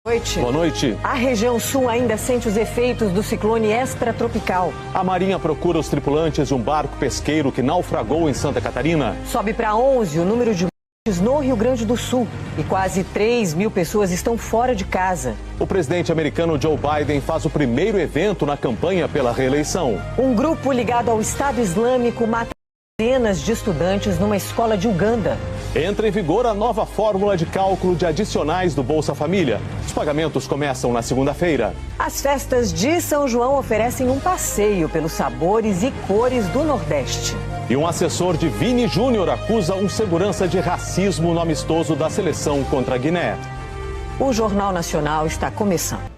Boa noite. A região sul ainda sente os efeitos do ciclone extratropical. A Marinha procura os tripulantes de um barco pesqueiro que naufragou em Santa Catarina. Sobe para 11 o número de mortes no Rio Grande do Sul e quase 3.000 pessoas estão fora de casa. O presidente americano Joe Biden faz o primeiro evento na campanha pela reeleição. Um grupo ligado ao Estado Islâmico mata dezenas de estudantes numa escola de Uganda. Entra em vigor a nova fórmula de cálculo de adicionais do Bolsa Família. Os pagamentos começam na segunda-feira. As festas de São João oferecem um passeio pelos sabores e cores do Nordeste. E um assessor de Vini Júnior acusa um segurança de racismo no amistoso da seleção contra a Guiné. O Jornal Nacional está começando.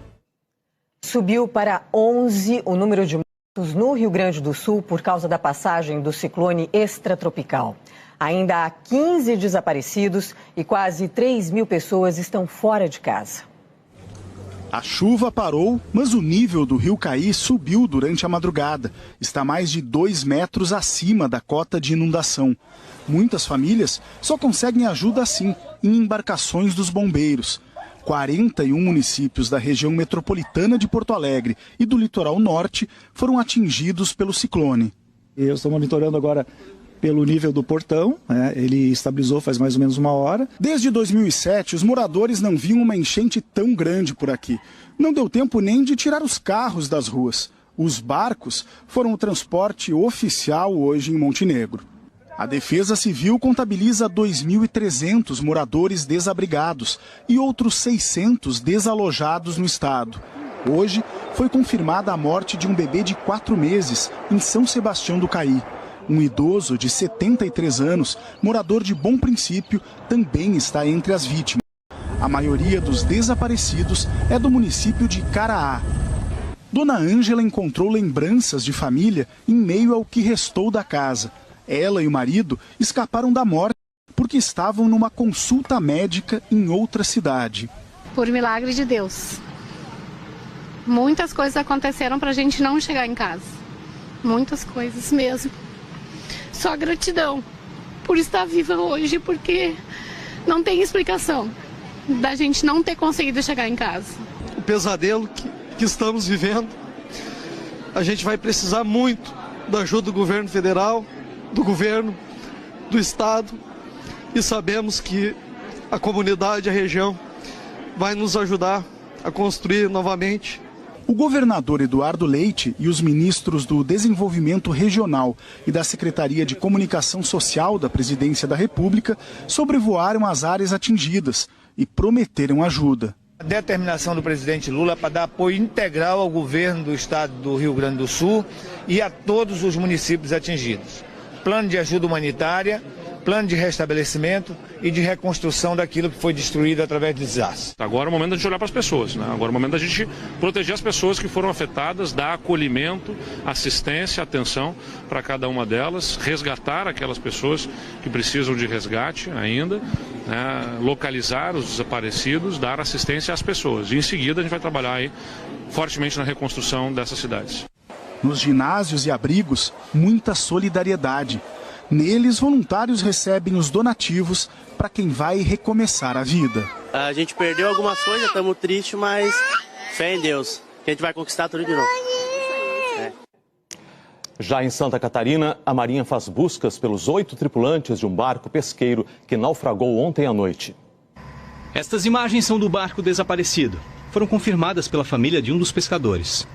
Subiu para 11 o número de mortos no Rio Grande do Sul por causa da passagem do ciclone extratropical. Ainda há 15 desaparecidos e quase 3.000 pessoas estão fora de casa. A chuva parou, mas o nível do rio Caí subiu durante a madrugada. Está mais de 2 metros acima da cota de inundação. Muitas famílias só conseguem ajuda assim, em embarcações dos bombeiros. 41 municípios da região metropolitana de Porto Alegre e do litoral norte foram atingidos pelo ciclone. Eu estou monitorando agora pelo nível do portão, ele estabilizou faz mais ou menos 1 hora. Desde 2007, os moradores não viam uma enchente tão grande por aqui. Não deu tempo nem de tirar os carros das ruas. Os barcos foram o transporte oficial hoje em Montenegro. A Defesa Civil contabiliza 2.300 moradores desabrigados e outros 600 desalojados no estado. Hoje foi confirmada a morte de um bebê de 4 meses em São Sebastião do Caí. Um idoso de 73 anos, morador de Bom Princípio, também está entre as vítimas. A maioria dos desaparecidos é do município de Caraá. Dona Ângela encontrou lembranças de família em meio ao que restou da casa. Ela e o marido escaparam da morte porque estavam numa consulta médica em outra cidade. Por milagre de Deus. Muitas coisas aconteceram para a gente não chegar em casa. Muitas coisas mesmo. Só gratidão por estar viva hoje, porque não tem explicação da gente não ter conseguido chegar em casa. O pesadelo que estamos vivendo, a gente vai precisar muito da ajuda do governo federal, do governo, do estado, e sabemos que a comunidade, a região, vai nos ajudar a construir novamente. O governador Eduardo Leite e os ministros do Desenvolvimento Regional e da Secretaria de Comunicação Social da Presidência da República sobrevoaram as áreas atingidas e prometeram ajuda. A determinação do presidente Lula para dar apoio integral ao governo do estado do Rio Grande do Sul e a todos os municípios atingidos. Plano de ajuda humanitária, plano de restabelecimento e de reconstrução daquilo que foi destruído através de desastres. Agora é o momento da gente olhar para as pessoas, né? Agora é o momento da gente proteger as pessoas que foram afetadas, dar acolhimento, assistência, atenção para cada uma delas, resgatar aquelas pessoas que precisam de resgate ainda, né? Localizar os desaparecidos, dar assistência às pessoas. E em seguida a gente vai trabalhar aí fortemente na reconstrução dessas cidades. Nos ginásios e abrigos, muita solidariedade. Neles, voluntários recebem os donativos para quem vai recomeçar a vida. A gente perdeu algumas coisas, estamos tristes, mas fé em Deus, que a gente vai conquistar tudo de novo. Já em Santa Catarina, a Marinha faz buscas pelos 8 tripulantes de um barco pesqueiro que naufragou ontem à noite. Estas imagens são do barco desaparecido. Foram confirmadas pela família de um dos pescadores.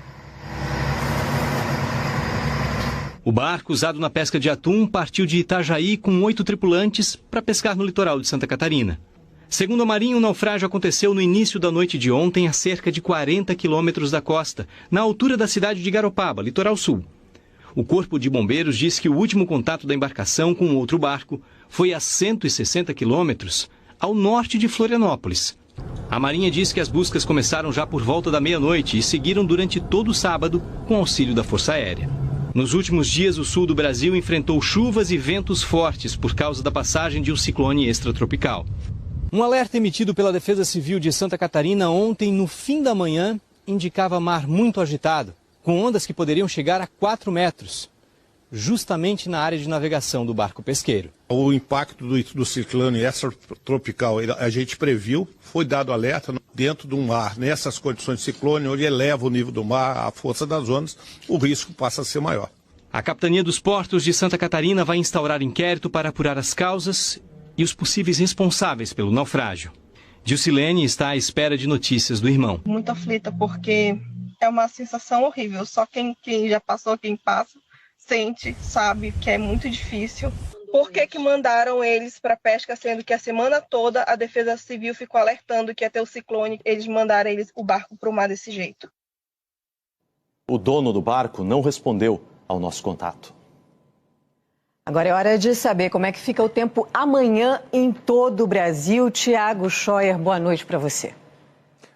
O barco, usado na pesca de atum, partiu de Itajaí com 8 tripulantes para pescar no litoral de Santa Catarina. Segundo a Marinha, o naufrágio aconteceu no início da noite de ontem, a cerca de 40 quilômetros da costa, na altura da cidade de Garopaba, litoral sul. O Corpo de Bombeiros diz que o último contato da embarcação com outro barco foi a 160 quilômetros ao norte de Florianópolis. A Marinha diz que as buscas começaram já por volta da meia-noite e seguiram durante todo o sábado com auxílio da Força Aérea. Nos últimos dias, o sul do Brasil enfrentou chuvas e ventos fortes por causa da passagem de um ciclone extratropical. Um alerta emitido pela Defesa Civil de Santa Catarina ontem, no fim da manhã, indicava mar muito agitado, com ondas que poderiam chegar a 4 metros. justamente na área de navegação do barco pesqueiro. O impacto do ciclone extratropical a gente previu, foi dado alerta dentro do mar, nessas condições de ciclone, onde eleva o nível do mar, a força das ondas, o risco passa a ser maior. A Capitania dos Portos de Santa Catarina vai instaurar inquérito para apurar as causas e os possíveis responsáveis pelo naufrágio. Dilcilene está à espera de notícias do irmão. Muito aflita porque é uma sensação horrível. Só quem já passou, quem passa, sente, sabe que é muito difícil. Por que mandaram eles para pesca, sendo que a semana toda a Defesa Civil ficou alertando que ia ter o ciclone, eles mandaram o barco para o mar desse jeito? O dono do barco não respondeu ao nosso contato. Agora é hora de saber como é que fica o tempo amanhã em todo o Brasil. Tiago Scheuer, boa noite para você.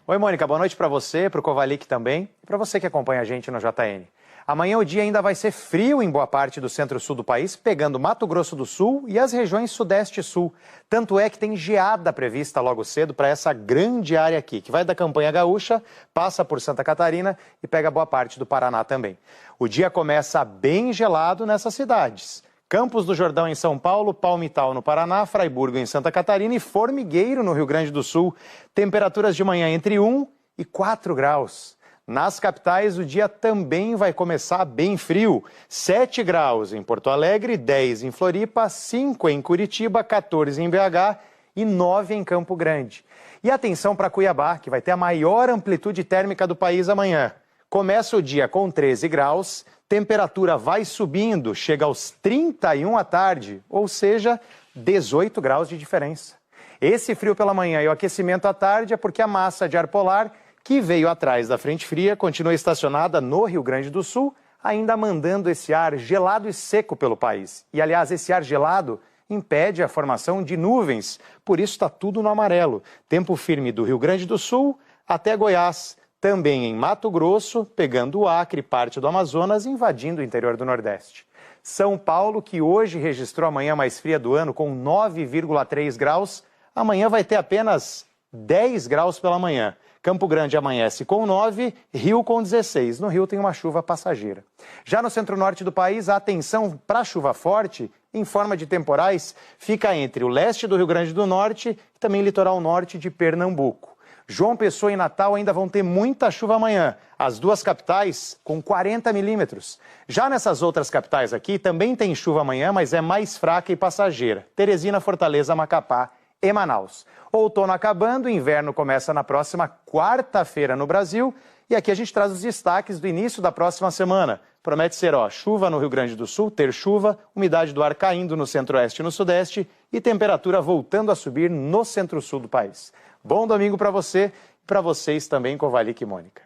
Oi, Mônica, boa noite para você, para o Kovalik também e para você que acompanha a gente no JN. Amanhã o dia ainda vai ser frio em boa parte do centro-sul do país, pegando Mato Grosso do Sul e as regiões sudeste e sul. Tanto é que tem geada prevista logo cedo para essa grande área aqui, que vai da Campanha Gaúcha, passa por Santa Catarina e pega boa parte do Paraná também. O dia começa bem gelado nessas cidades. Campos do Jordão em São Paulo, Palmital no Paraná, Fraiburgo em Santa Catarina e Formigueiro no Rio Grande do Sul. Temperaturas de manhã entre 1 e 4 graus. Nas capitais, o dia também vai começar bem frio. 7 graus em Porto Alegre, 10 em Floripa, 5 em Curitiba, 14 em BH e 9 em Campo Grande. E atenção para Cuiabá, que vai ter a maior amplitude térmica do país amanhã. Começa o dia com 13 graus, temperatura vai subindo, chega aos 31 à tarde, ou seja, 18 graus de diferença. Esse frio pela manhã e o aquecimento à tarde é porque a massa de ar polar que veio atrás da frente fria, continua estacionada no Rio Grande do Sul, ainda mandando esse ar gelado e seco pelo país. E, aliás, esse ar gelado impede a formação de nuvens, por isso está tudo no amarelo. Tempo firme do Rio Grande do Sul até Goiás, também em Mato Grosso, pegando o Acre, parte do Amazonas, invadindo o interior do Nordeste. São Paulo, que hoje registrou a manhã mais fria do ano com 9,3 graus, amanhã vai ter apenas 10 graus pela manhã. Campo Grande amanhece com 9, Rio com 16. No Rio tem uma chuva passageira. Já no centro-norte do país, a atenção para a chuva forte, em forma de temporais, fica entre o leste do Rio Grande do Norte e também litoral norte de Pernambuco. João Pessoa e Natal ainda vão ter muita chuva amanhã. As duas capitais com 40 milímetros. Já nessas outras capitais aqui, também tem chuva amanhã, mas é mais fraca e passageira. Teresina, Fortaleza, Macapá e Manaus. Outono acabando, inverno começa na próxima quarta-feira no Brasil. E aqui a gente traz os destaques do início da próxima semana. Promete ser, chuva no Rio Grande do Sul, ter chuva, umidade do ar caindo no centro-oeste e no sudeste e temperatura voltando a subir no centro-sul do país. Bom domingo para você e para vocês também, Kovalik e Mônica.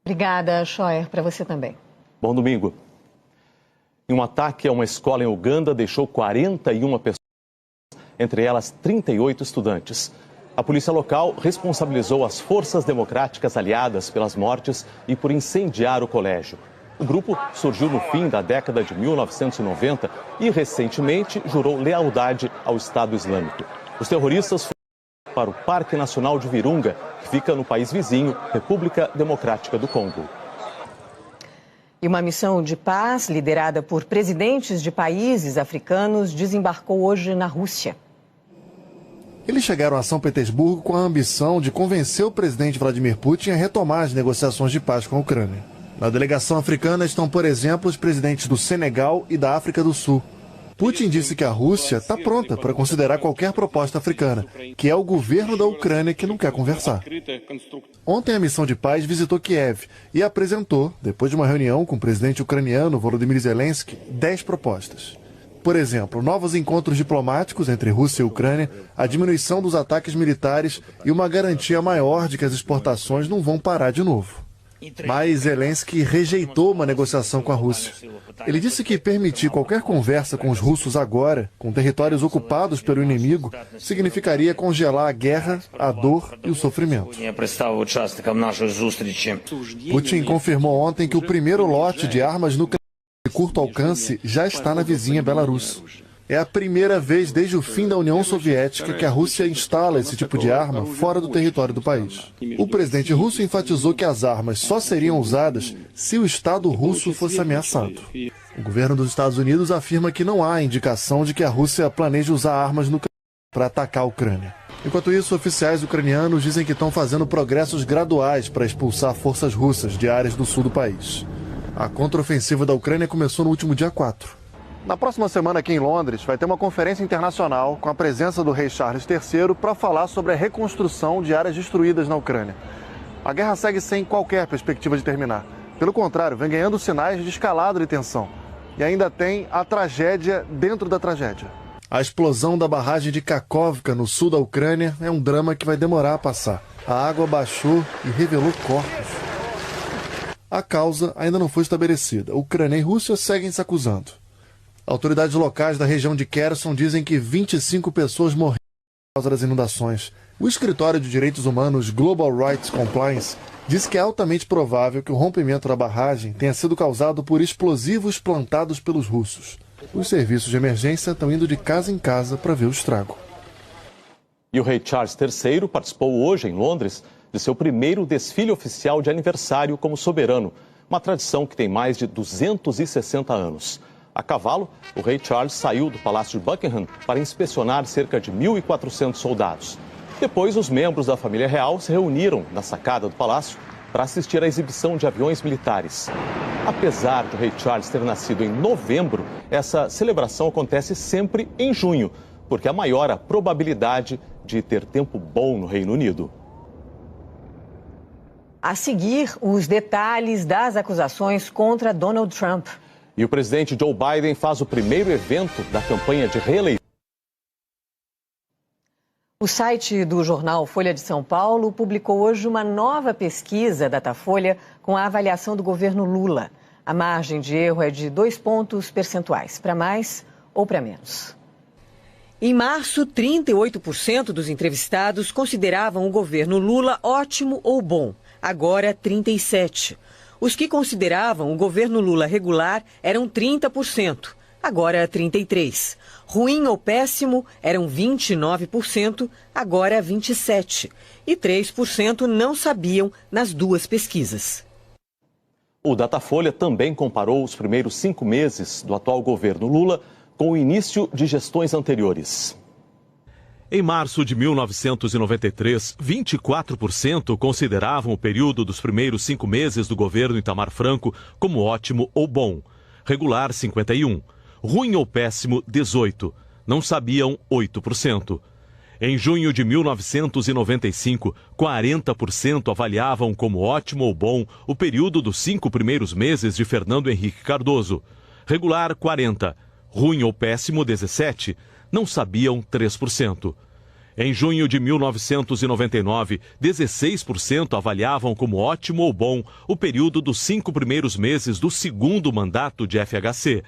Obrigada, Scheuer, para você também. Bom domingo. Um ataque a uma escola em Uganda deixou 41 pessoas, entre elas 38 estudantes. A polícia local responsabilizou as forças democráticas aliadas pelas mortes e por incendiar o colégio. O grupo surgiu no fim da década de 1990 e recentemente jurou lealdade ao Estado Islâmico. Os terroristas foram para o Parque Nacional de Virunga, que fica no país vizinho, República Democrática do Congo. E uma missão de paz liderada por presidentes de países africanos desembarcou hoje na Rússia. Eles chegaram a São Petersburgo com a ambição de convencer o presidente Vladimir Putin a retomar as negociações de paz com a Ucrânia. Na delegação africana estão, por exemplo, os presidentes do Senegal e da África do Sul. Putin disse que a Rússia está pronta para considerar qualquer proposta africana, que é o governo da Ucrânia que não quer conversar. Ontem a missão de paz visitou Kiev e apresentou, depois de uma reunião com o presidente ucraniano Volodymyr Zelensky, 10 propostas. Por exemplo, novos encontros diplomáticos entre Rússia e Ucrânia, a diminuição dos ataques militares e uma garantia maior de que as exportações não vão parar de novo. Mas Zelensky rejeitou uma negociação com a Rússia. Ele disse que permitir qualquer conversa com os russos agora, com territórios ocupados pelo inimigo, significaria congelar a guerra, a dor e o sofrimento. Putin confirmou ontem que o primeiro lote de armas nucleares de curto alcance já está na vizinha Belarus. É a primeira vez desde o fim da União Soviética que a Rússia instala esse tipo de arma fora do território do país. O presidente russo enfatizou que as armas só seriam usadas se o Estado russo fosse ameaçado. O governo dos Estados Unidos afirma que não há indicação de que a Rússia planeje usar armas nucleares para atacar a Ucrânia. Enquanto isso, oficiais ucranianos dizem que estão fazendo progressos graduais para expulsar forças russas de áreas do sul do país. A contraofensiva da Ucrânia começou no último dia 4. Na próxima semana aqui em Londres, vai ter uma conferência internacional com a presença do rei Charles III para falar sobre a reconstrução de áreas destruídas na Ucrânia. A guerra segue sem qualquer perspectiva de terminar. Pelo contrário, vem ganhando sinais de escalada de tensão. E ainda tem a tragédia dentro da tragédia. A explosão da barragem de Kakhovka, no sul da Ucrânia, é um drama que vai demorar a passar. A água baixou e revelou corpos. A causa ainda não foi estabelecida. Ucrânia e Rússia seguem se acusando. Autoridades locais da região de Kherson dizem que 25 pessoas morreram por causa das inundações. O escritório de direitos humanos Global Rights Compliance diz que é altamente provável que o rompimento da barragem tenha sido causado por explosivos plantados pelos russos. Os serviços de emergência estão indo de casa em casa para ver o estrago. E o rei Charles III participou hoje em Londres de seu primeiro desfile oficial de aniversário como soberano, uma tradição que tem mais de 260 anos. A cavalo, o rei Charles saiu do Palácio de Buckingham para inspecionar cerca de 1.400 soldados. Depois, os membros da família real se reuniram na sacada do palácio para assistir à exibição de aviões militares. Apesar do rei Charles ter nascido em novembro, essa celebração acontece sempre em junho, porque há maior a probabilidade de ter tempo bom no Reino Unido. A seguir, os detalhes das acusações contra Donald Trump. E o presidente Joe Biden faz o primeiro evento da campanha de reeleição. O site do jornal Folha de São Paulo publicou hoje uma nova pesquisa Datafolha com a avaliação do governo Lula. A margem de erro é de 2 pontos percentuais, para mais ou para menos. Em março, 38% dos entrevistados consideravam o governo Lula ótimo ou bom. Agora, 37%. Os que consideravam o governo Lula regular eram 30%. Agora 33%. Ruim ou péssimo eram 29%, agora 27%. E 3% não sabiam nas duas pesquisas. O Datafolha também comparou os primeiros 5 meses do atual governo Lula com o início de gestões anteriores. Em março de 1993, 24% consideravam o período dos primeiros 5 meses do governo Itamar Franco como ótimo ou bom. Regular, 51%. Ruim ou péssimo, 18%. Não sabiam, 8%. Em junho de 1995, 40% avaliavam como ótimo ou bom o período dos 5 primeiros meses de Fernando Henrique Cardoso. Regular, 40%. Ruim ou péssimo, 17%. Não sabiam, 3%. Em junho de 1999, 16% avaliavam como ótimo ou bom o período dos 5 primeiros meses do segundo mandato de FHC.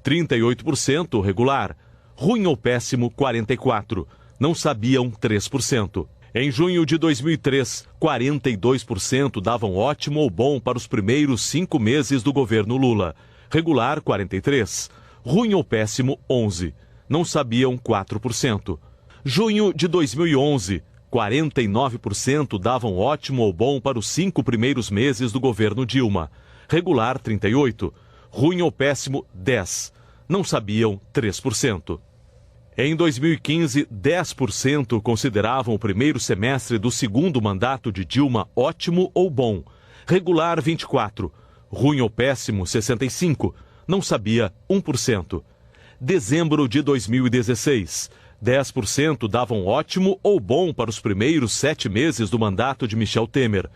38% regular. Ruim ou péssimo, 44%. Não sabiam, 3%. Em junho de 2003, 42% davam ótimo ou bom para os primeiros 5 meses do governo Lula. Regular, 43%. Ruim ou péssimo, 11%. Não sabiam, 4%. Junho de 2011, 49% davam ótimo ou bom para os 5 primeiros meses do governo Dilma. Regular, 38%. Ruim ou péssimo, 10%. Não sabiam, 3%. Em 2015, 10% consideravam o primeiro semestre do segundo mandato de Dilma ótimo ou bom. Regular, 24%. Ruim ou péssimo, 65%. Não sabia, 1%. Dezembro de 2016, 10% davam ótimo ou bom para os primeiros 7 meses do mandato de Michel Temer.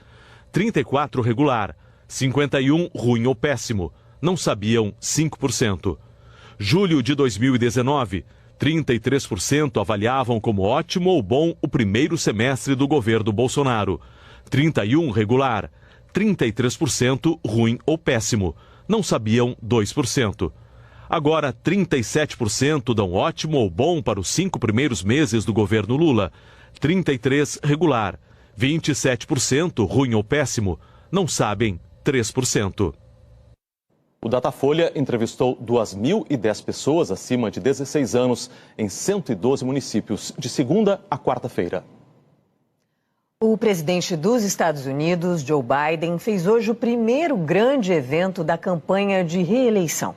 34% regular. 51% ruim ou péssimo. Não sabiam, 5%. Julho de 2019, 33% avaliavam como ótimo ou bom o primeiro semestre do governo Bolsonaro. 31% regular. 33% ruim ou péssimo. Não sabiam, 2%. Agora, 37% dão ótimo ou bom para os 5 primeiros meses do governo Lula. 33% regular. 27% ruim ou péssimo. Não sabem, 3%. O Datafolha entrevistou 2.010 pessoas acima de 16 anos em 112 municípios, de segunda a quarta-feira. O presidente dos Estados Unidos, Joe Biden, fez hoje o primeiro grande evento da campanha de reeleição.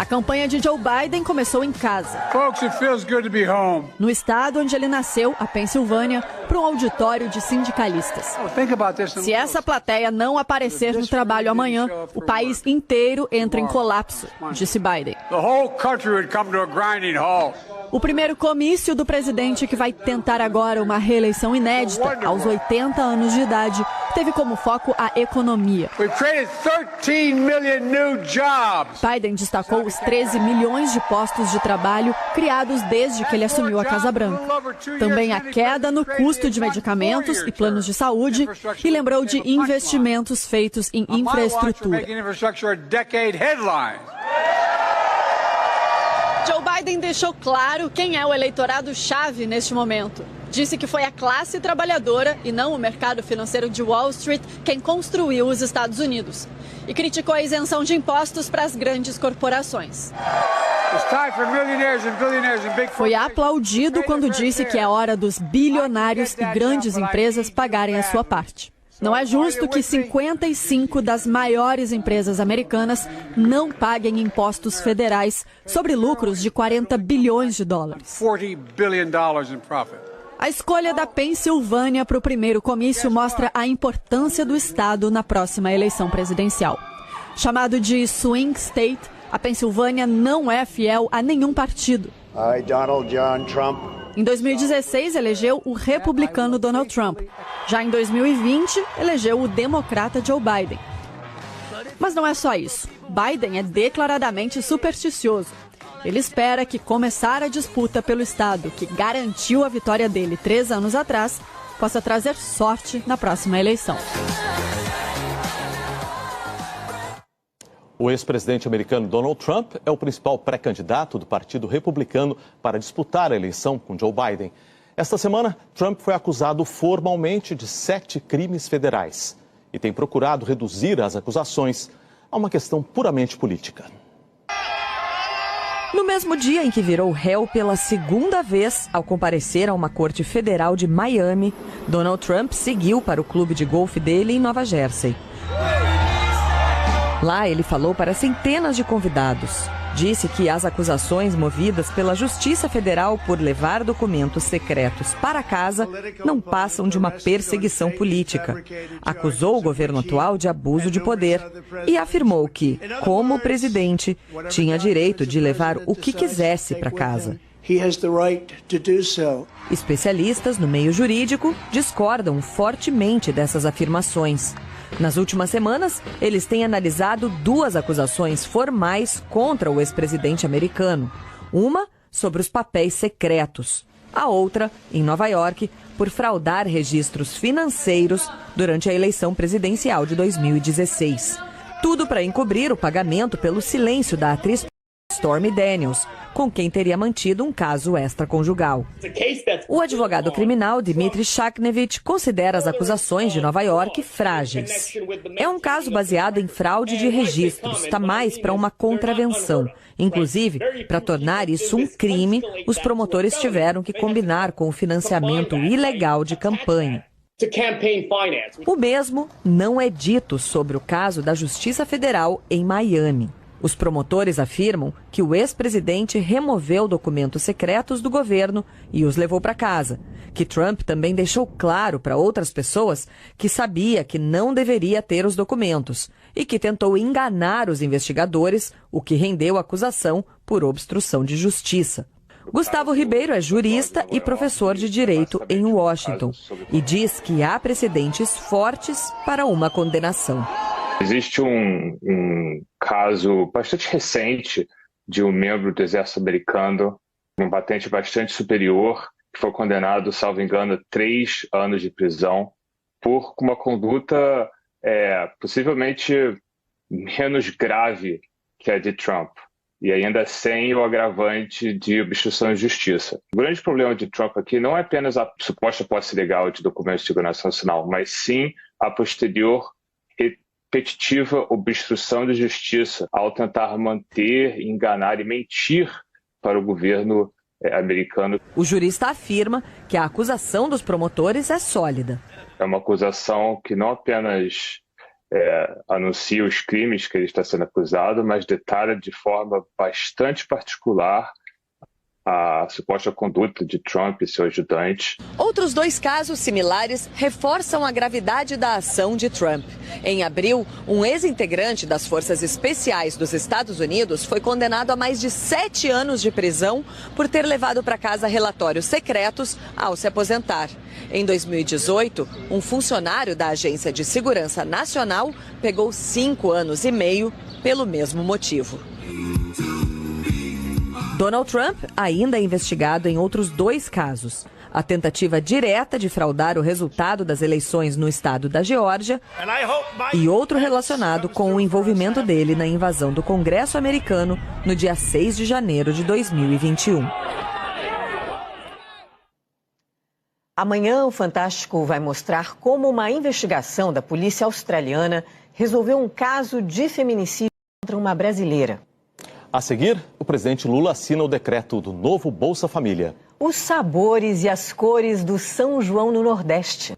A campanha de Joe Biden começou em casa. Folks, it feels good to be home. No estado onde ele nasceu, a Pensilvânia, para um auditório de sindicalistas. Se essa plateia não aparecer no trabalho amanhã, o país inteiro entra em colapso, disse Biden. O primeiro comício do presidente, que vai tentar agora uma reeleição inédita aos 80 anos de idade, teve como foco a economia. Biden destacou os 13 milhões de postos de trabalho criados desde que ele assumiu a Casa Branca. Também a queda no custo de medicamentos e planos de saúde, e lembrou de investimentos feitos em infraestrutura. Joe Biden deixou claro quem é o eleitorado-chave neste momento. Disse que foi a classe trabalhadora e não o mercado financeiro de Wall Street quem construiu os Estados Unidos. E criticou a isenção de impostos para as grandes corporações. Foi aplaudido quando disse que é hora dos bilionários e grandes empresas pagarem a sua parte. Não é justo que 55 das maiores empresas americanas não paguem impostos federais sobre lucros de 40 bilhões de dólares. A escolha da Pensilvânia para o primeiro comício mostra a importância do estado na próxima eleição presidencial. Chamado de Swing State, a Pensilvânia não é fiel a nenhum partido. Donald John Trump. Em 2016, elegeu o republicano Donald Trump. Já em 2020, elegeu o democrata Joe Biden. Mas não é só isso. Biden é declaradamente supersticioso. Ele espera que começar a disputa pelo estado, que garantiu a vitória dele 3 anos atrás, possa trazer sorte na próxima eleição. O ex-presidente americano Donald Trump é o principal pré-candidato do Partido Republicano para disputar a eleição com Joe Biden. Esta semana, Trump foi acusado formalmente de 7 crimes federais e tem procurado reduzir as acusações a uma questão puramente política. No mesmo dia em que virou réu pela segunda vez ao comparecer a uma corte federal de Miami, Donald Trump seguiu para o clube de golfe dele em Nova Jersey. Lá ele falou para centenas de convidados. Disse que as acusações movidas pela Justiça Federal por levar documentos secretos para casa não passam de uma perseguição política. Acusou o governo atual de abuso de poder e afirmou que, como presidente, tinha direito de levar o que quisesse para casa. Especialistas no meio jurídico discordam fortemente dessas afirmações. Nas últimas semanas, eles têm analisado 2 acusações formais contra o ex-presidente americano. Uma sobre os papéis secretos. A outra, em Nova York, por fraudar registros financeiros durante a eleição presidencial de 2016. Tudo para encobrir o pagamento pelo silêncio da atriz Stormy Daniels, com quem teria mantido um caso extraconjugal. O advogado criminal Dmitry Shaknevich considera as acusações de Nova York frágeis. É um caso baseado em fraude de registros, está mais para uma contravenção. Inclusive, para tornar isso um crime, os promotores tiveram que combinar com o financiamento ilegal de campanha. O mesmo não é dito sobre o caso da Justiça Federal em Miami. Os promotores afirmam que o ex-presidente removeu documentos secretos do governo e os levou para casa. Que Trump também deixou claro para outras pessoas que sabia que não deveria ter os documentos e que tentou enganar os investigadores, o que rendeu a acusação por obstrução de justiça. Gustavo Ribeiro é jurista e professor de direito em Washington e diz que há precedentes fortes para uma condenação. Existe um caso bastante recente de um membro do exército americano, com uma patente bastante superior, que foi condenado, salvo engano, a 3 anos de prisão por uma conduta possivelmente menos grave que a de Trump, e ainda sem o agravante de obstrução de justiça. O grande problema de Trump aqui não é apenas a suposta posse ilegal de documentos de segurança nacional, mas sim a posterior repetitiva obstrução de justiça ao tentar manter, enganar e mentir para o governo americano. O jurista afirma que a acusação dos promotores é sólida. É uma acusação que não apenas anuncia os crimes que ele está sendo acusado, mas detalha de forma bastante particular a suposta conduta de Trump e seu ajudante. Outros 2 casos similares reforçam a gravidade da ação de Trump. Em abril, um ex-integrante das Forças Especiais dos Estados Unidos foi condenado a mais de 7 anos de prisão por ter levado para casa relatórios secretos ao se aposentar. Em 2018, um funcionário da Agência de Segurança Nacional pegou 5 anos e meio pelo mesmo motivo. Donald Trump ainda é investigado em outros 2 casos. A tentativa direta de fraudar o resultado das eleições no estado da Geórgia e outro relacionado com o envolvimento dele na invasão do Congresso americano no dia 6 de janeiro de 2021. Amanhã, o Fantástico vai mostrar como uma investigação da polícia australiana resolveu um caso de feminicídio contra uma brasileira. A seguir, o presidente Lula assina o decreto do novo Bolsa Família. Os sabores e as cores do São João no Nordeste.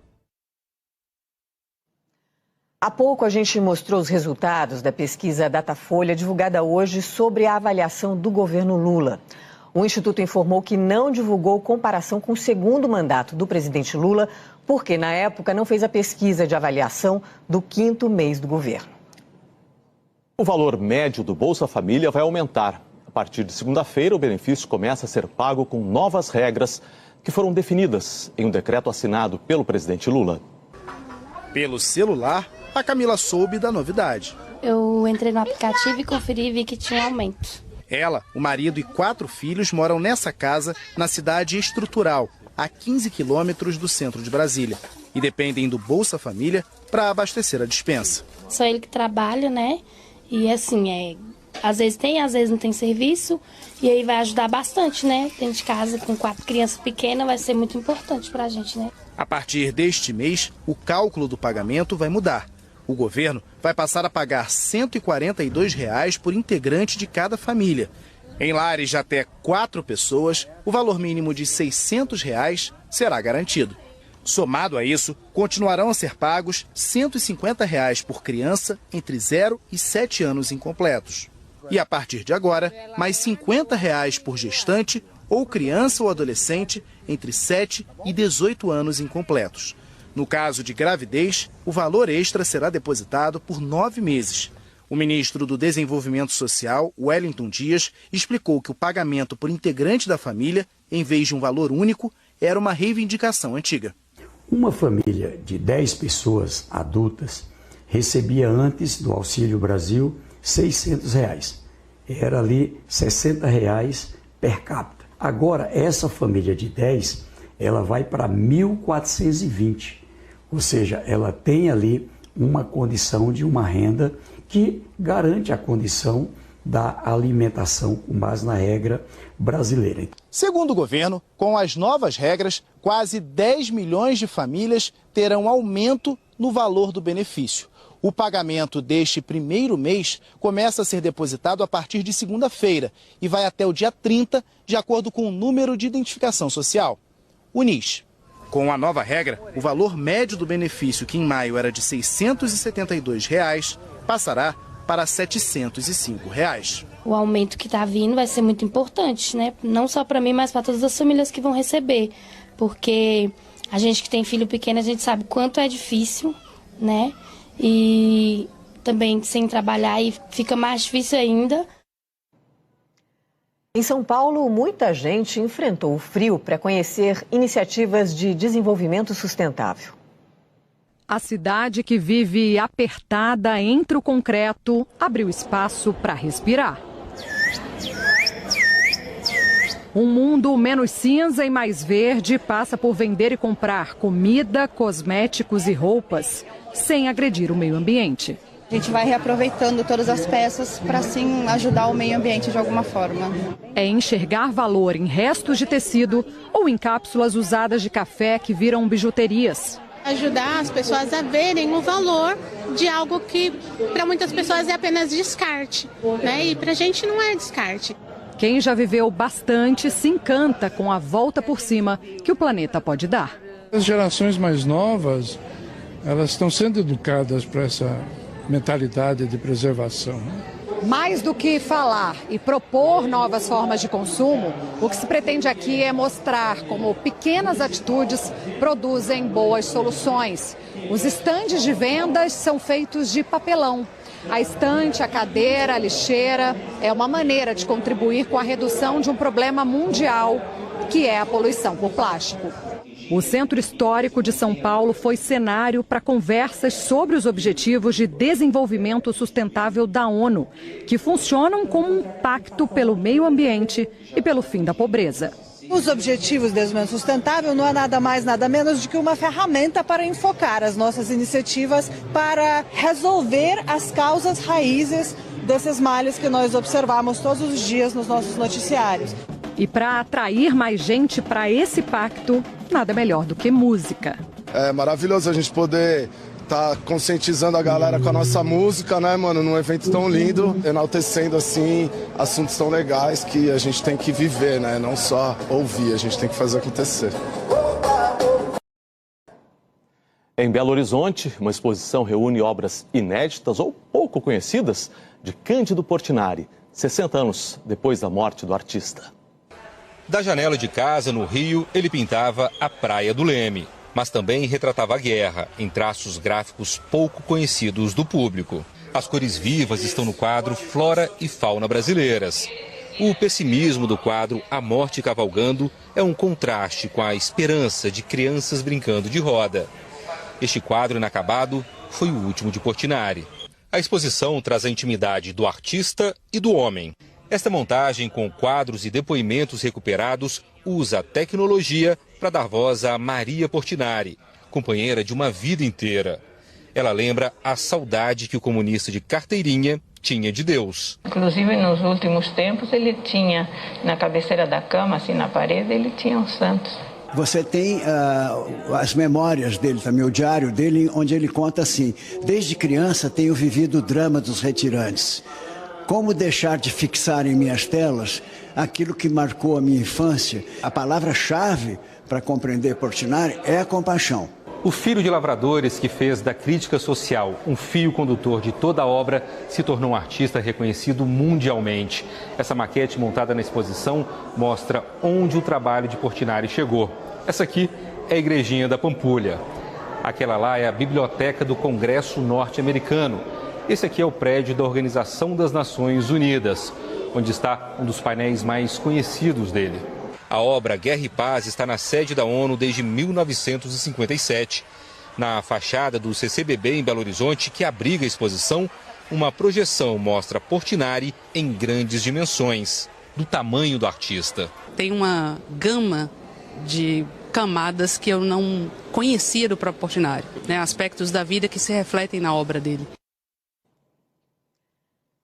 Há pouco a gente mostrou os resultados da pesquisa Datafolha divulgada hoje sobre a avaliação do governo Lula. O Instituto informou que não divulgou comparação com o segundo mandato do presidente Lula, porque na época não fez a pesquisa de avaliação do 5º mês do governo. O valor médio do Bolsa Família vai aumentar. A partir de segunda-feira, o benefício começa a ser pago com novas regras que foram definidas em um decreto assinado pelo presidente Lula. Pelo celular, a Camila soube da novidade. Eu entrei no aplicativo e conferi e vi que tinha aumento. Ela, o marido e 4 filhos moram nessa casa na cidade estrutural, a 15 quilômetros do centro de Brasília, e dependem do Bolsa Família para abastecer a despensa. Só ele que trabalha, né? E assim, às vezes tem, às vezes não tem serviço, e aí vai ajudar bastante, né? Dentro de casa, com 4 crianças pequenas, vai ser muito importante pra gente, né? A partir deste mês, o cálculo do pagamento vai mudar. O governo vai passar a pagar R$ 142 por integrante de cada família. Em lares de até 4 pessoas, o valor mínimo de R$ 600 será garantido. Somado a isso, continuarão a ser pagos R$ 150 por criança entre 0 e 7 anos incompletos. E a partir de agora, mais R$ 50 por gestante ou criança ou adolescente entre 7 e 18 anos incompletos. No caso de gravidez, o valor extra será depositado por 9 meses. O ministro do Desenvolvimento Social, Wellington Dias, explicou que o pagamento por integrante da família, em vez de um valor único, era uma reivindicação antiga. Uma família de 10 pessoas adultas recebia antes do Auxílio Brasil R$ 600. Era ali R$ 60 per capita. Agora, essa família de 10, ela vai para 1.420. Ou seja, ela tem ali uma condição de uma renda que garante a condição da alimentação com base na regra brasileira. Segundo o governo, com as novas regras, quase 10 milhões de famílias terão aumento no valor do benefício. O pagamento deste primeiro mês começa a ser depositado a partir de segunda-feira e vai até o dia 30, de acordo com o número de identificação social, o NIS. Com a nova regra, o valor médio do benefício, que em maio era de R$ 672, passará para R$ 705. O aumento que está vindo vai ser muito importante, né? Não só para mim, mas para todas as famílias que vão receber. Porque a gente que tem filho pequeno, a gente sabe quanto é difícil, né? E também sem trabalhar e fica mais difícil ainda. Em São Paulo, muita gente enfrentou o frio para conhecer iniciativas de desenvolvimento sustentável. A cidade, que vive apertada entre o concreto, abriu espaço para respirar. Um mundo menos cinza e mais verde passa por vender e comprar comida, cosméticos e roupas, sem agredir o meio ambiente. A gente vai reaproveitando todas as peças para, assim, ajudar o meio ambiente de alguma forma. É enxergar valor em restos de tecido ou em cápsulas usadas de café que viram bijuterias. Ajudar as pessoas a verem o valor de algo que para muitas pessoas é apenas descarte, né? E para a gente não é descarte. Quem já viveu bastante se encanta com a volta por cima que o planeta pode dar. As gerações mais novas, elas estão sendo educadas para essa mentalidade de preservação. Mais do que falar e propor novas formas de consumo, o que se pretende aqui é mostrar como pequenas atitudes produzem boas soluções. Os estandes de vendas são feitos de papelão. A estante, a cadeira, a lixeira é uma maneira de contribuir com a redução de um problema mundial, que é a poluição por plástico. O Centro Histórico de São Paulo foi cenário para conversas sobre os Objetivos de Desenvolvimento Sustentável da ONU, que funcionam como um pacto pelo meio ambiente e pelo fim da pobreza. Os Objetivos de Desenvolvimento Sustentável não é nada mais, nada menos do que uma ferramenta para enfocar as nossas iniciativas para resolver as causas raízes desses males que nós observamos todos os dias nos nossos noticiários. E para atrair mais gente para esse pacto, nada melhor do que música. É maravilhoso a gente poder estar conscientizando a galera com a nossa música, né, mano, num evento tão lindo, enaltecendo, assim, assuntos tão legais que a gente tem que viver, né, não só ouvir, a gente tem que fazer acontecer. Em Belo Horizonte, uma exposição reúne obras inéditas ou pouco conhecidas de Cândido Portinari, 60 anos depois da morte do artista. Da janela de casa, no Rio, ele pintava a Praia do Leme, mas também retratava a guerra, em traços gráficos pouco conhecidos do público. As cores vivas estão no quadro Flora e Fauna Brasileiras. O pessimismo do quadro A Morte Cavalgando é um contraste com a esperança de crianças brincando de roda. Este quadro inacabado foi o último de Portinari. A exposição traz a intimidade do artista e do homem. Esta montagem, com quadros e depoimentos recuperados, usa a tecnologia para dar voz a Maria Portinari, companheira de uma vida inteira. Ela lembra a saudade que o comunista de carteirinha tinha de Deus. Inclusive, nos últimos tempos, ele tinha, na cabeceira da cama, assim na parede, ele tinha os santos. Você tem as memórias dele também, o diário dele, onde ele conta assim: desde criança tenho vivido o drama dos retirantes. Como deixar de fixar em minhas telas aquilo que marcou a minha infância? A palavra-chave para compreender Portinari é a compaixão. O filho de lavradores que fez da crítica social um fio condutor de toda a obra se tornou um artista reconhecido mundialmente. Essa maquete montada na exposição mostra onde o trabalho de Portinari chegou. Essa aqui é a Igrejinha da Pampulha. Aquela lá é a Biblioteca do Congresso Norte-Americano. Esse aqui é o prédio da Organização das Nações Unidas, onde está um dos painéis mais conhecidos dele. A obra Guerra e Paz está na sede da ONU desde 1957. Na fachada do CCBB em Belo Horizonte, que abriga a exposição, uma projeção mostra Portinari em grandes dimensões, do tamanho do artista. Tem uma gama de camadas que eu não conhecia do próprio Portinari, né? Aspectos da vida que se refletem na obra dele.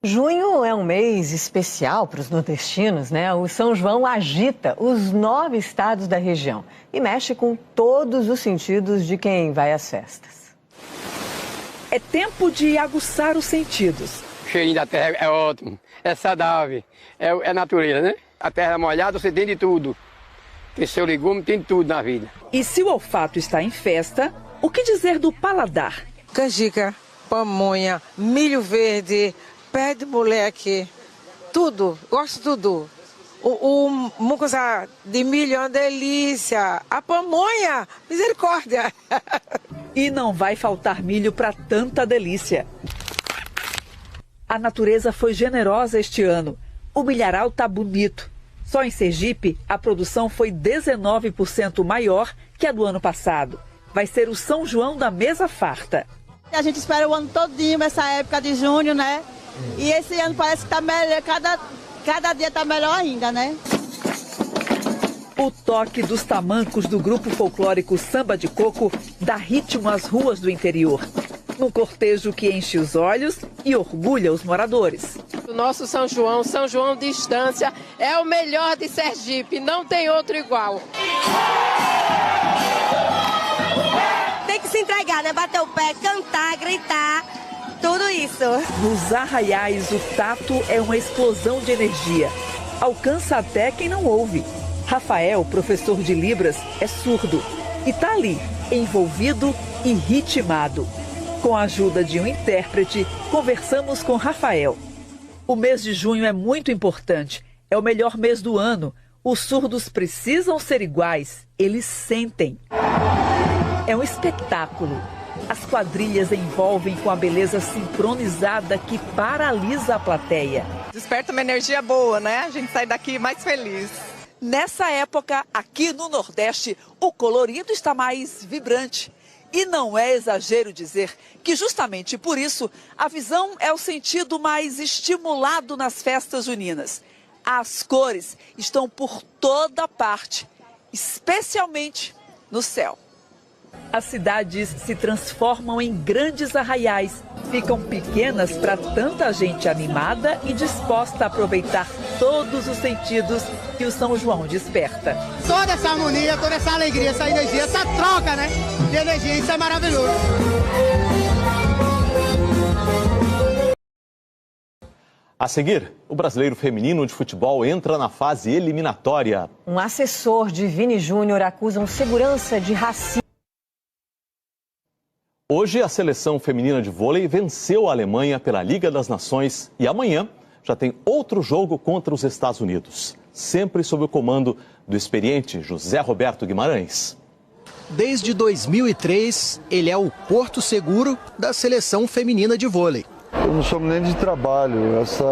Junho é um mês especial para os nordestinos, né? O São João agita os 9 estados da região e mexe com todos os sentidos de quem vai às festas. É tempo de aguçar os sentidos. O cheirinho da terra é ótimo, é saudável, é natureza, né? A terra molhada, você tem de tudo. Tem seu legume, tem tudo na vida. E se o olfato está em festa, o que dizer do paladar? Canjica, pamonha, milho verde, pé de moleque, tudo, gosto de tudo. O mucuzá de milho é uma delícia, a pamonha, misericórdia. E não vai faltar milho para tanta delícia. A natureza foi generosa este ano. O milharal tá bonito. Só em Sergipe, a produção foi 19% maior que a do ano passado. Vai ser o São João da mesa farta. A gente espera o ano todinho, essa época de junho, né? E esse ano parece que tá melhor, cada dia tá melhor ainda, né? O toque dos tamancos do grupo folclórico Samba de Coco dá ritmo às ruas do interior. Num cortejo que enche os olhos e orgulha os moradores. O nosso São João Distância, é o melhor de Sergipe, não tem outro igual. Tem que se entregar, né? Bater o pé, cantar, gritar, tudo isso. Nos arraiais, o tato é uma explosão de energia. Alcança até quem não ouve. Rafael, professor de Libras, é surdo e tá ali, envolvido e ritmado. Com a ajuda de um intérprete, conversamos com Rafael. O mês de junho é muito importante. É o melhor mês do ano. Os surdos precisam ser iguais. Eles sentem. É um espetáculo. As quadrilhas envolvem com a beleza sincronizada que paralisa a plateia. Desperta uma energia boa, né? A gente sai daqui mais feliz. Nessa época, aqui no Nordeste, o colorido está mais vibrante. E não é exagero dizer que justamente por isso a visão é o sentido mais estimulado nas festas juninas. As cores estão por toda parte, especialmente no céu. As cidades se transformam em grandes arraiais. Ficam pequenas para tanta gente animada e disposta a aproveitar todos os sentidos que o São João desperta. Toda essa harmonia, toda essa alegria, essa energia, essa troca, né, de energia, isso é maravilhoso. A seguir, o Brasileiro Feminino de Futebol entra na fase eliminatória. Um assessor de Vini Júnior acusa um segurança de racismo. Hoje, a seleção feminina de vôlei venceu a Alemanha pela Liga das Nações e amanhã já tem outro jogo contra os Estados Unidos, sempre sob o comando do experiente José Roberto Guimarães. Desde 2003, ele é o porto seguro da seleção feminina de vôlei. Eu não chamo nem de trabalho, essa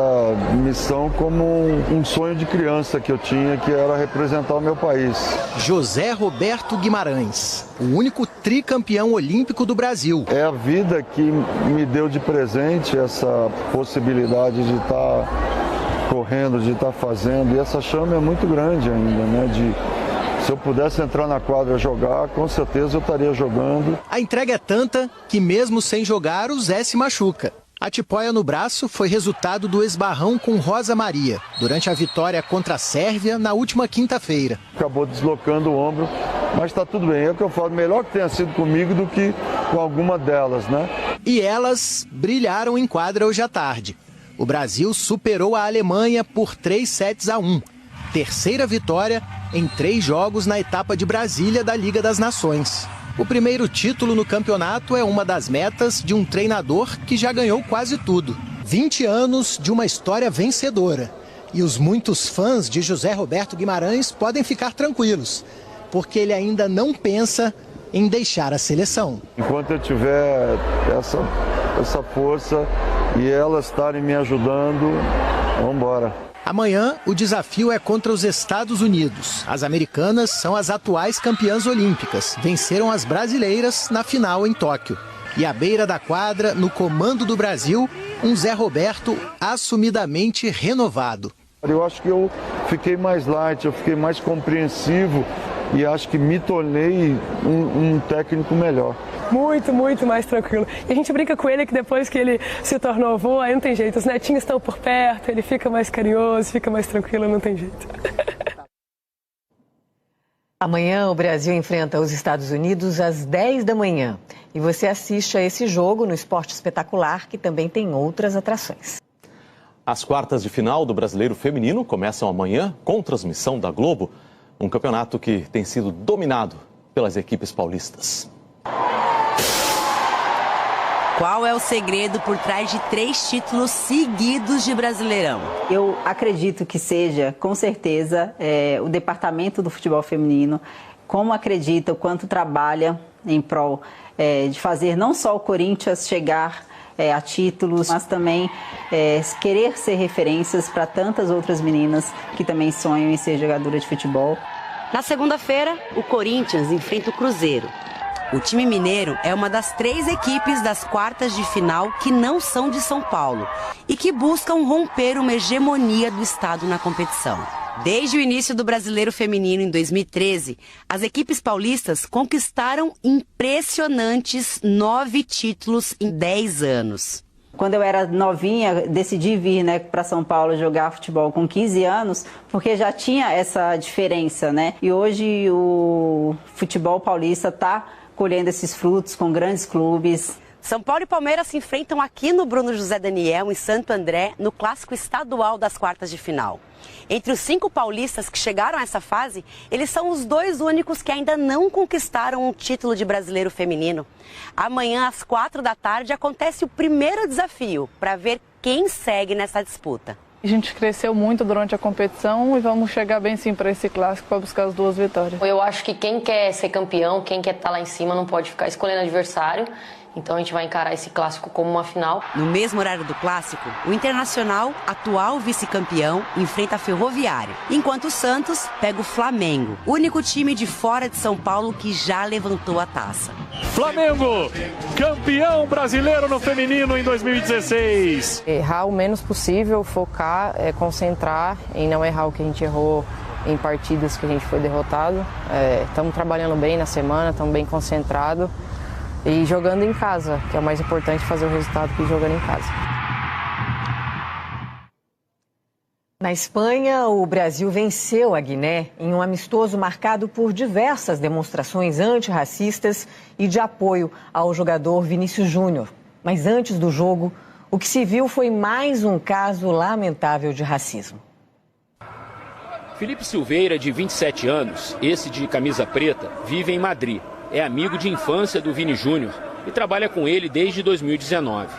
missão como um sonho de criança que eu tinha, que era representar o meu país. José Roberto Guimarães, o único tricampeão olímpico do Brasil. É a vida que me deu de presente essa possibilidade de estar correndo, de estar fazendo, e essa chama é muito grande ainda, né? Se eu pudesse entrar na quadra e jogar, com certeza eu estaria jogando. A entrega é tanta que mesmo sem jogar, o Zé se machuca. A tipóia no braço foi resultado do esbarrão com Rosa Maria, durante a vitória contra a Sérvia na última quinta-feira. Acabou deslocando o ombro, mas está tudo bem. É o que eu falo, melhor que tenha sido comigo do que com alguma delas, né? E elas brilharam em quadra hoje à tarde. O Brasil superou a Alemanha por 3-1. Terceira vitória em 3 jogos na etapa de Brasília da Liga das Nações. O primeiro título no campeonato é uma das metas de um treinador que já ganhou quase tudo. 20 anos de uma história vencedora. E os muitos fãs de José Roberto Guimarães podem ficar tranquilos, porque ele ainda não pensa em deixar a seleção. Enquanto eu tiver essa força e elas estarem me ajudando, vamos embora. Amanhã, o desafio é contra os Estados Unidos. As americanas são as atuais campeãs olímpicas. Venceram as brasileiras na final em Tóquio. E à beira da quadra, no comando do Brasil, um Zé Roberto assumidamente renovado. Eu acho que eu fiquei mais light, eu fiquei mais compreensivo e acho que me tornei um técnico melhor. Muito, muito mais tranquilo. E a gente brinca com ele que depois que ele se tornou avô, aí não tem jeito. Os netinhos estão por perto, ele fica mais carinhoso, fica mais tranquilo, não tem jeito. Amanhã o Brasil enfrenta os Estados Unidos às 10 da manhã. E você assiste a esse jogo no Esporte Espetacular, que também tem outras atrações. As quartas de final do Brasileiro Feminino começam amanhã com transmissão da Globo. Um campeonato que tem sido dominado pelas equipes paulistas. Qual é o segredo por trás de 3 títulos seguidos de Brasileirão? Eu acredito que seja, com certeza, o departamento do futebol feminino, como acredita, o quanto trabalha em prol de fazer não só o Corinthians chegar a títulos, mas também querer ser referências para tantas outras meninas que também sonham em ser jogadora de futebol. Na segunda-feira, o Corinthians enfrenta o Cruzeiro. O time mineiro é uma das 3 equipes das quartas de final que não são de São Paulo e que buscam romper uma hegemonia do estado na competição. Desde o início do Brasileiro Feminino em 2013, as equipes paulistas conquistaram impressionantes 9 títulos em 10 anos. Quando eu era novinha, decidi vir para São Paulo jogar futebol com 15 anos, porque já tinha essa diferença, né? E hoje o futebol paulista está colhendo esses frutos com grandes clubes. São Paulo e Palmeiras se enfrentam aqui no Bruno José Daniel, em Santo André, no clássico estadual das quartas de final. Entre os 5 paulistas que chegaram a essa fase, eles são os 2 únicos que ainda não conquistaram um título de brasileiro feminino. Amanhã, às 4 da tarde, acontece o primeiro desafio para ver quem segue nessa disputa. A gente cresceu muito durante a competição e vamos chegar bem sim para esse clássico para buscar as 2 vitórias. Eu acho que quem quer ser campeão, quem quer estar lá em cima, não pode ficar escolhendo adversário. Então a gente vai encarar esse clássico como uma final. No mesmo horário do clássico, o Internacional, atual vice-campeão, enfrenta a Ferroviária, enquanto o Santos pega o Flamengo, único time de fora de São Paulo que já levantou a taça. Flamengo, campeão brasileiro no feminino em 2016. Errar o menos possível, focar, concentrar em não errar o que a gente errou em partidas que a gente foi derrotado. Estamos trabalhando bem na semana, estamos bem concentrados. E jogando em casa, que é o mais importante, fazer o resultado que jogando em casa. Na Espanha, o Brasil venceu a Guiné em um amistoso marcado por diversas demonstrações antirracistas e de apoio ao jogador Vinícius Júnior. Mas antes do jogo, o que se viu foi mais um caso lamentável de racismo. Felipe Silveira, de 27 anos, esse de camisa preta, vive em Madrid. É amigo de infância do Vini Júnior e trabalha com ele desde 2019.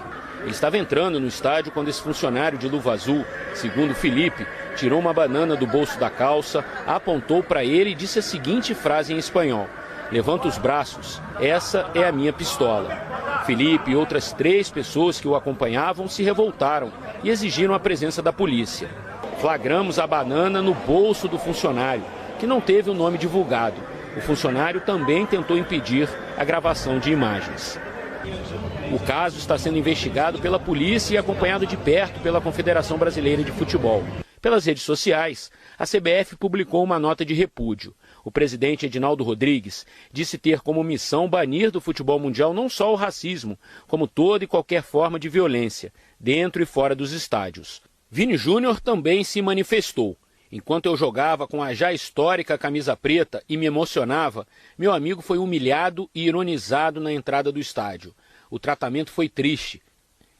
Ele estava entrando no estádio quando esse funcionário de luva azul, segundo Felipe, tirou uma banana do bolso da calça, apontou para ele e disse a seguinte frase em espanhol: "Levanta os braços, essa é a minha pistola." Felipe e outras 3 pessoas que o acompanhavam se revoltaram e exigiram a presença da polícia. Flagramos a banana no bolso do funcionário, que não teve o nome divulgado. O funcionário também tentou impedir a gravação de imagens. O caso está sendo investigado pela polícia e acompanhado de perto pela Confederação Brasileira de Futebol. Pelas redes sociais, a CBF publicou uma nota de repúdio. O presidente Edinaldo Rodrigues disse ter como missão banir do futebol mundial não só o racismo, como toda e qualquer forma de violência, dentro e fora dos estádios. Vini Júnior também se manifestou. Enquanto eu jogava com a já histórica camisa preta e me emocionava, meu amigo foi humilhado e ironizado na entrada do estádio. O tratamento foi triste.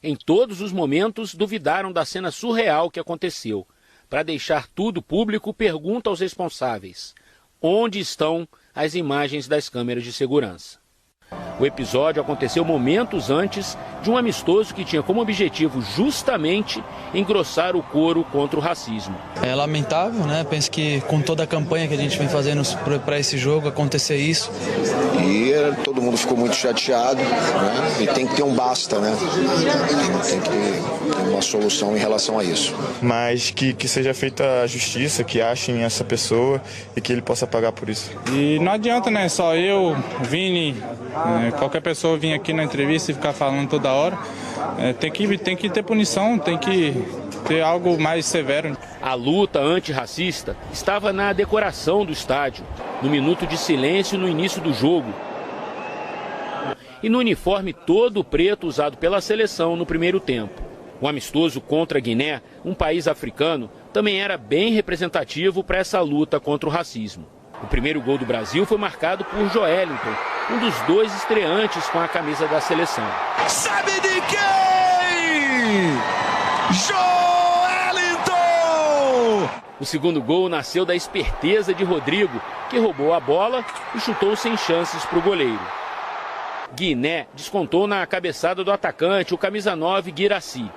Em todos os momentos, duvidaram da cena surreal que aconteceu. Para deixar tudo público, pergunta aos responsáveis: onde estão as imagens das câmeras de segurança? O episódio aconteceu momentos antes de um amistoso que tinha como objetivo justamente engrossar o coro contra o racismo. É lamentável, né? Penso que com toda a campanha que a gente vem fazendo para esse jogo acontecer isso. E todo mundo ficou muito chateado, né? E tem que ter um basta, né? Tem que ter uma solução em relação a isso. Mas que seja feita a justiça, que achem essa pessoa e que ele possa pagar por isso. E não adianta, né? Só eu, Vini, qualquer pessoa vir aqui na entrevista e ficar falando toda hora. Tem que ter punição, tem que ter algo mais severo. A luta antirracista estava na decoração do estádio, no minuto de silêncio no início do jogo e no uniforme todo preto usado pela seleção no primeiro tempo. O amistoso contra a Guiné, um país africano, também era bem representativo para essa luta contra o racismo. O primeiro gol do Brasil foi marcado por Joelinton, um dos 2 estreantes com a camisa da seleção. Sabe de quem? Joelinton! O segundo gol nasceu da esperteza de Rodrigo, que roubou a bola e chutou sem chances para o goleiro. Guiné descontou na cabeçada do atacante, o camisa 9, Guirassy.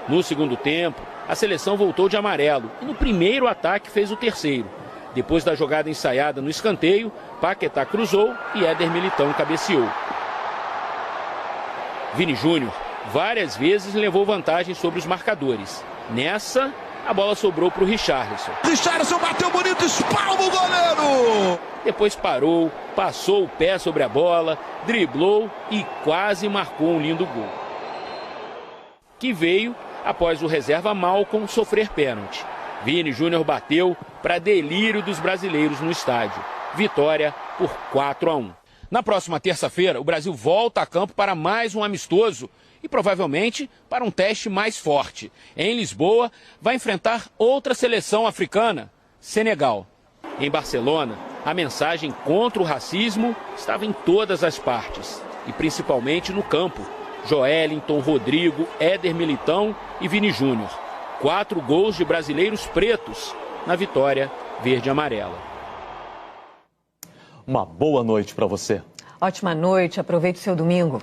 No segundo tempo, a seleção voltou de amarelo e no primeiro ataque fez o terceiro. Depois da jogada ensaiada no escanteio, Paquetá cruzou e Éder Militão cabeceou. Vini Júnior várias vezes levou vantagem sobre os marcadores. Nessa, a bola sobrou para o Richarlison. Richarlison bateu bonito, espalma o goleiro! Depois parou, passou o pé sobre a bola, driblou e quase marcou um lindo gol. Que veio após o reserva Malcom sofrer pênalti. Vini Júnior bateu para delírio dos brasileiros no estádio. Vitória por 4-1. Na próxima terça-feira, o Brasil volta a campo para mais um amistoso e provavelmente para um teste mais forte. Em Lisboa, vai enfrentar outra seleção africana, Senegal. Em Barcelona, a mensagem contra o racismo estava em todas as partes. e principalmente no campo. Joelinton, Rodrigo, Éder Militão e Vini Júnior. 4 gols de brasileiros pretos na vitória verde e amarela. Uma boa noite para você. Ótima noite, aproveite o seu domingo.